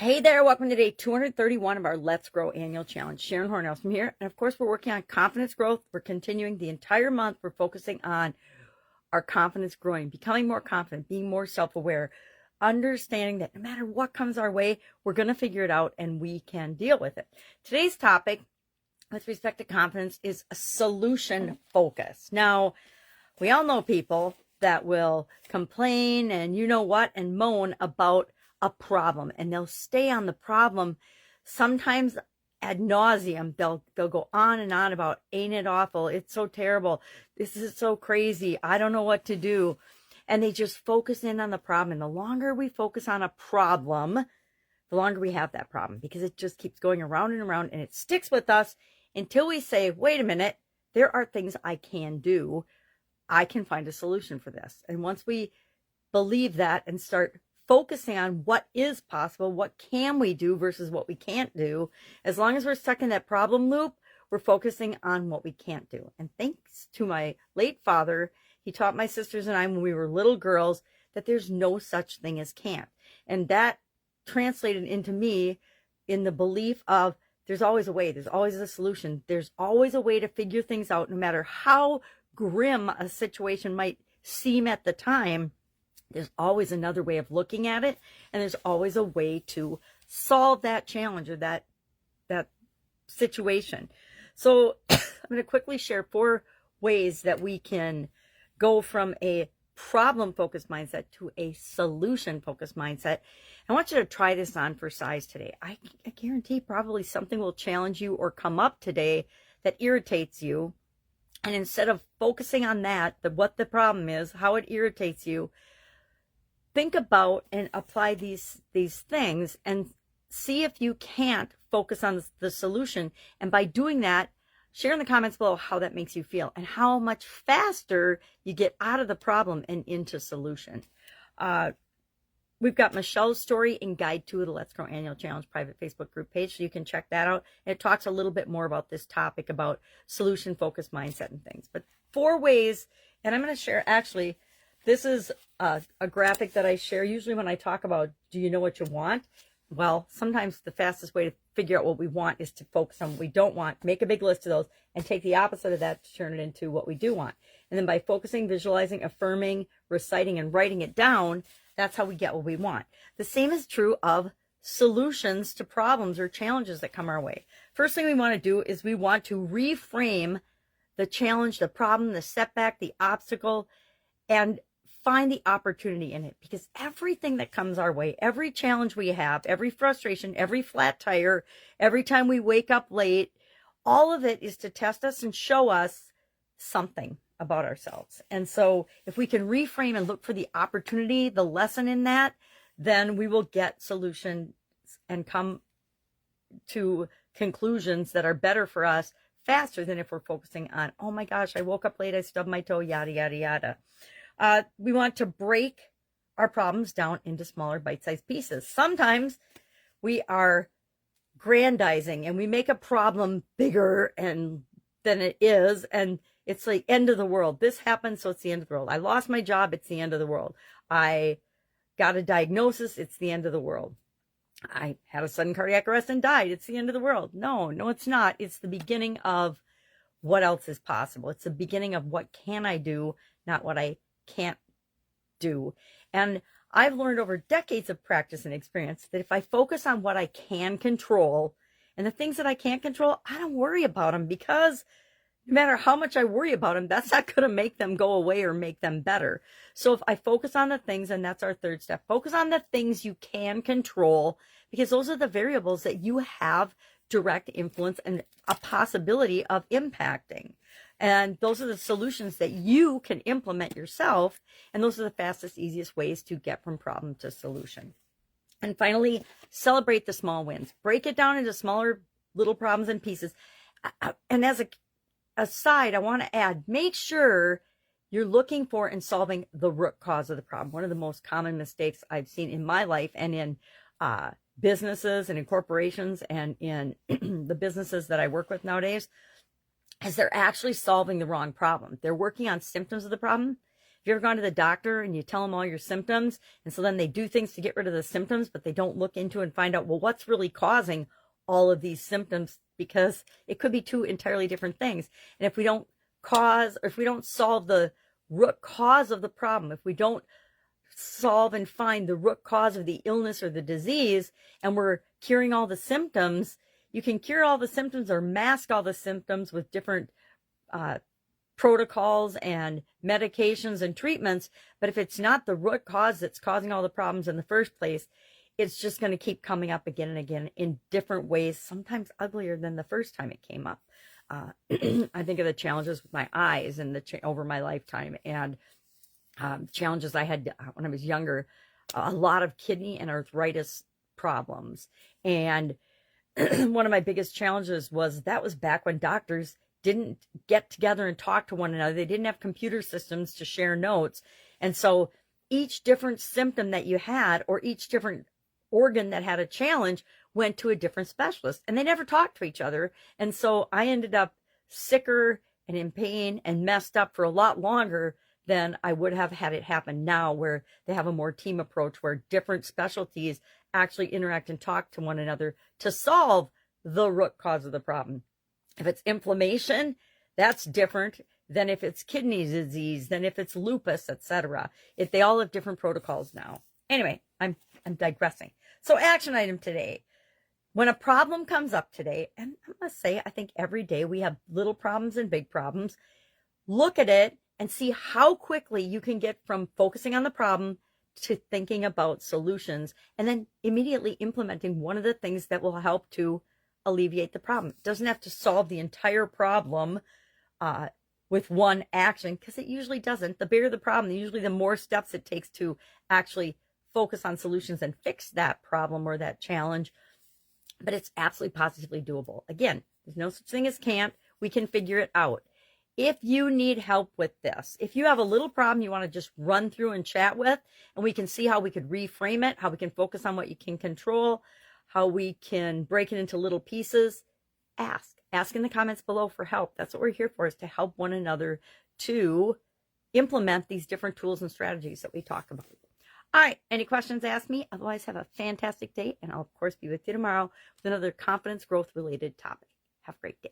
Hey there, welcome to day 231 of our Let's Grow annual challenge. Sharon Horne-Ellstrom here. And of course, we're working on confidence growth. We're continuing the entire month. We're focusing on our confidence growing, becoming more confident, being more self-aware, understanding that no matter what comes our way, we're going to figure it out and we can deal with it. Today's topic with respect to confidence is a solution focus. Now, we all know people that will complain and and moan about a problem, and they'll stay on the problem sometimes ad nauseum. They'll go on and on about, ain't it awful, it's so terrible, this is so crazy, I don't know what to do. And they just focus in on the problem. And the longer we focus on a problem, the longer we have that problem, because it just keeps going around and around, and it sticks with us until we say, wait a minute, there are things I can do. I can find a solution for this. And once we believe that and start focusing on what is possible, what can we do versus what we can't do, as long as we're stuck in that problem loop, we're focusing on what we can't do. And thanks to my late father, he taught my sisters and I when we were little girls that there's no such thing as can't. And that translated into me in the belief of there's always a way, there's always a solution, there's always a way to figure things out, no matter how grim a situation might seem at the time. There's always another way of looking at it, and there's always a way to solve that challenge or that situation. So I'm going to quickly share 4 ways that we can go from a problem-focused mindset to a solution-focused mindset. I want you to try this on for size today. I guarantee probably something will challenge you or come up today that irritates you. And instead of focusing on that, what the problem is, how it irritates you, think about and apply these things and see if you can't focus on the solution. And by doing that, share in the comments below how that makes you feel and how much faster you get out of the problem and into solution. We've got Michelle's story in Guide to the Let's Grow Annual Challenge private Facebook group page, so you can check that out. It talks a little bit more about this topic, about solution-focused mindset and things. But 4 ways, and I'm going to share, actually, this is a graphic that I share usually when I talk about, do you know what you want? Well, sometimes the fastest way to figure out what we want is to focus on what we don't want, make a big list of those, and take the opposite of that to turn it into what we do want. And then by focusing, visualizing, affirming, reciting, and writing it down, that's how we get what we want. The same is true of solutions to problems or challenges that come our way. First thing we want to do is we want to reframe the challenge, the problem, the setback, the obstacle, and find the opportunity in it. Because everything that comes our way, every challenge we have, every frustration, every flat tire, every time we wake up late, all of it is to test us and show us something about ourselves. And so if we can reframe and look for the opportunity, the lesson in that, then we will get solutions and come to conclusions that are better for us faster than if we're focusing on, oh my gosh, I woke up late, I stubbed my toe, yada, yada, yada. We want to break our problems down into smaller bite-sized pieces. Sometimes we are grandizing and we make a problem bigger than it is, and it's like end of the world. This happened, so it's the end of the world. I lost my job, it's the end of the world. I got a diagnosis, it's the end of the world. I had a sudden cardiac arrest and died, it's the end of the world. No, it's not. It's the beginning of what else is possible. It's the beginning of what can I do, not what I can't do. And I've learned over decades of practice and experience that if I focus on what I can control and the things that I can't control, I don't worry about them, because no matter how much I worry about them, that's not going to make them go away or make them better. So if I focus on the things, and that's our 3rd step, focus on the things you can control, because those are the variables that you have direct influence and a possibility of impacting. And those are the solutions that you can implement yourself. And those are the fastest, easiest ways to get from problem to solution. And finally, celebrate the small wins. Break it down into smaller little problems and pieces. And as a aside, I want to add, make sure you're looking for and solving the root cause of the problem. One of the most common mistakes I've seen in my life and in businesses and in corporations and in the businesses that I work with nowadays is they're actually solving the wrong problem. They're working on symptoms of the problem Have you ever gone to the doctor and you tell them all your symptoms, and so then they do things to get rid of the symptoms, but they don't look into and find out, well, what's really causing all of these symptoms, because it could be two entirely different things. And if we don't solve the root cause of the problem, if we don't solve and find the root cause of the illness or the disease, and we're curing all the symptoms, you can cure all the symptoms or mask all the symptoms with different protocols and medications and treatments. But if it's not the root cause that's causing all the problems in the first place, it's just going to keep coming up again and again in different ways, sometimes uglier than the first time it came up. I think of the challenges with my eyes and over my lifetime, and challenges I had when I was younger, a lot of kidney and arthritis problems. And one of my biggest challenges was back when doctors didn't get together and talk to one another. They didn't have computer systems to share notes. And so each different symptom that you had, or each different organ that had a challenge, went to a different specialist, and they never talked to each other. And so I ended up sicker and in pain and messed up for a lot longer than I would have had it happen now, where they have a more team approach, where different specialties actually interact and talk to one another to solve the root cause of the problem. If it's inflammation, that's different than if it's kidney disease, than if it's lupus, etc. They all have different protocols now. Anyway, I'm digressing. So action item today. When a problem comes up today, and I must say, I think every day we have little problems and big problems, look at it and see how quickly you can get from focusing on the problem to thinking about solutions, and then immediately implementing one of the things that will help to alleviate the problem. It doesn't have to solve the entire problem with one action, because it usually doesn't. The bigger the problem, usually the more steps it takes to actually focus on solutions and fix that problem or that challenge. But it's absolutely positively doable. Again, there's no such thing as can't. We can figure it out. If you need help with this, if you have a little problem you want to just run through and chat with, and we can see how we could reframe it, how we can focus on what you can control, how we can break it into little pieces, ask in the comments below for help. That's what we're here for, is to help one another to implement these different tools and strategies that we talk about. All right, any questions, ask me. Otherwise, have a fantastic day, and I'll, of course, be with you tomorrow with another confidence growth related topic. Have a great day.